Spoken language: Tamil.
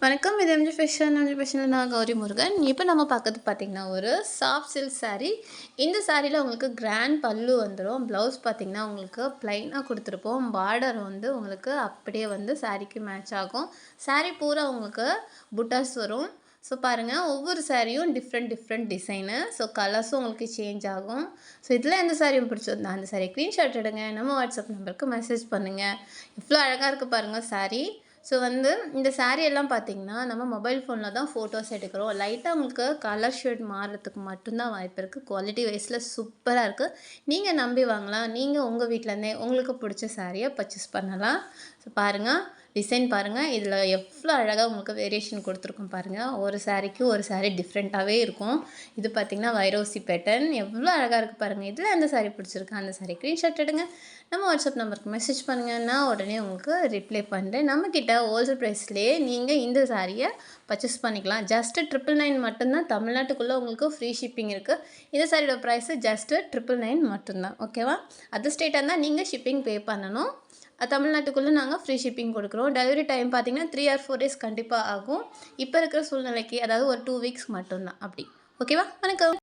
வணக்கம். இது எம்ஜி ஃபேஷனில் நான் கௌரி முருகன். இப்போ நம்ம பார்க்கறது பார்த்திங்கன்னா ஒரு சாஃப்ட் சில்க் சாரீ. இந்த சாரியில் உங்களுக்கு கிராண்ட் பல்லு வந்துடும். ப்ளவுஸ் பார்த்திங்கன்னா உங்களுக்கு ப்ளைனாக கொடுத்துருப்போம். பார்டர் வந்து உங்களுக்கு அப்படியே வந்து சாரீக்கு மேட்ச் ஆகும். சாரீ பூரா உங்களுக்கு புட்டாஸ் வரும். ஸோ பாருங்கள், ஒவ்வொரு சாரியும் டிஃப்ரெண்ட் டிசைனு. ஸோ கலர்ஸும் உங்களுக்கு சேஞ்ச் ஆகும். ஸோ இதில் எந்த சாரியும் பிடிச்சிருந்தா அந்த சாரீ ஸ்க்ரீன்ஷாட் எடுங்க. நம்ம வாட்ஸ்அப் நம்பருக்கு மெசேஜ் பண்ணுங்கள். எவ்வளோ அழகாக இருக்குது பாருங்கள் சாரீ. ஸோ வந்து இந்த சாரீ எல்லாம் பார்த்தீங்கன்னா நம்ம மொபைல் ஃபோனில் தான் ஃபோட்டோஸ் எடுக்கிறோம். லைட்டாக உங்களுக்கு கலர் ஷேட் மாறுறதுக்கு மட்டும்தான் வாய்ப்பு இருக்குது. குவாலிட்டி வைஸில் சூப்பராக இருக்குது. நீங்கள் நம்பி வாங்கலாம். நீங்கள் உங்கள் வீட்டிலேருந்தே உங்களுக்கு பிடிச்ச சாரியை பர்ச்சேஸ் பண்ணலாம். ஸோ பாருங்கள், டிசைன் பாருங்கள். இதில் எவ்வளோ அழகாக உங்களுக்கு வேரியேஷன் கொடுத்துருக்கோம் பாருங்கள். ஒரு சாரீக்கு ஒரு சாரீ டிஃப்ரெண்ட்டாகவே இருக்கும். இது பார்த்திங்கன்னா வைரோசி பேட்டர்ன் எவ்வளோ அழகாக இருக்குது பாருங்கள். இதில் எந்த சாரீ பிடிச்சிருக்கு அந்த சாரீ ஸ்க்ரீன்ஷாட் எடுங்க. நம்ம வாட்ஸ்அப் நம்பருக்கு மெசேஜ் பண்ணுங்கள். நான் உடனே உங்களுக்கு ரிப்ளை பண்ணுறேன். நம்மக்கிட்ட ஹோல்சேல் ப்ரைஸ்லேயே நீங்கள் இந்த சாரியை பர்ச்சேஸ் பண்ணிக்கலாம். ஜஸ்ட்டு 999 மட்டும்தான். தமிழ்நாட்டுக்குள்ளே உங்களுக்கு ஃப்ரீ ஷிப்பிங் இருக்குது. இந்த சாரியோட ப்ரைஸு ஜஸ்ட்டு 999 மட்டும்தான். ஓகேவா? அதர் ஸ்டேட்டாக இருந்தால் நீங்கள் ஷிப்பிங் பே பண்ணணும். தமிழ்நாட்டுக்குள்ளே நாங்கள் ஃப்ரீ ஷிப்பிங் கொடுக்குறோம். டெலிவரி டைம் பார்த்திங்கன்னா 3 or 4 days கண்டிப்பாக ஆகும். இப்போ இருக்கிற சூழ்நிலைக்கு, அதாவது ஒரு 2 weeks மட்டும்தான் அப்படி. ஓகேவா? வணக்கம்.